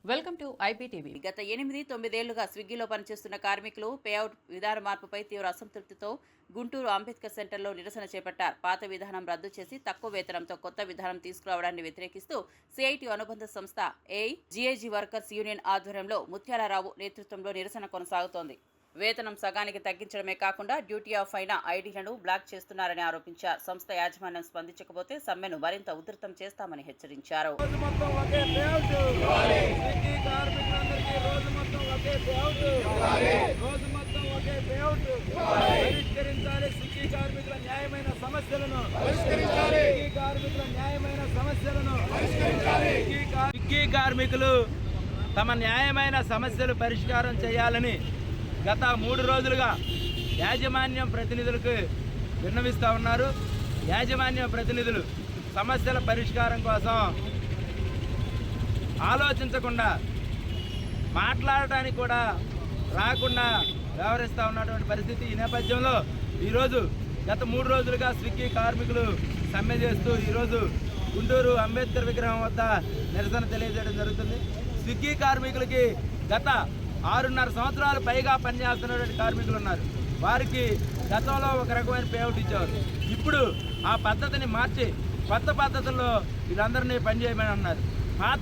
Welcome to IPTV. గత 8-9 ఏళ్లుగా స్విగ్గీలో పనిచేస్తున్న కార్మికులు పేఅవుట్ విధాన మార్పుపై తీవ్ర అసంతృప్తితో గుంటూరు అంబేద్కర్ సెంటర్లో నిరసన చేపట్టారు. పాత విధానం రద్దు చేసి తక్కువ వేతనంతో కొత్త విధానం తీసుకురావడాన్ని వ్యతిరేకిస్తూ సిఐటి అనుబంధ సంస్థ జీఏజీ వర్కర్స్ యూనియన్ ఆధ్వర్యంలో ముత్యాలరావు నేతృత్వంలో నిరసన కొనసాగుతోంది. వేతనం సగానికి తగ్గించడమే కాకుండా డ్యూటీ ఆఫ్ అయిన ఐడీలను బ్లాక్ చేస్తున్నారని ఆరోపించారు. సంస్థ యాజమాన్యం స్పందించకపోతే సమ్మెను మరింత ఉధృతం చేస్తామని హెచ్చరించారు. కార్మికులు తమ న్యాయమైన సమస్యలు పరిష్కారం చేయాలని గత 3 రోజులుగా యాజమాన్యం ప్రతినిధులకు విన్నవిస్తూ ఉన్నారు. యాజమాన్యం ప్రతినిధులు సమస్యల పరిష్కారం కోసం ఆలోచించకుండా మాట్లాడటానికి కూడా రాకుండా వ్యవహరిస్తూ ఉన్నటువంటి పరిస్థితి. ఈ నేపథ్యంలో ఈరోజు గత 3 రోజులుగా స్విగ్గీ కార్మికులు సమ్మె చేస్తూ ఈరోజు గుంటూరు అంబేద్కర్ విగ్రహం వద్ద నిరసన తెలియజేయడం జరుగుతుంది. స్విగ్గీ కార్మికులకి గత 6.5 సంవత్సరాలు పైగా పనిచేస్తున్నటువంటి కార్మికులు ఉన్నారు. వారికి గతంలో ఒక రకమైన పేఅవుట్ ఇచ్చేవారు. ఇప్పుడు ఆ పద్ధతిని మార్చి కొత్త పద్ధతుల్లో వీళ్ళందరినీ పనిచేయమని అన్నారు. పాత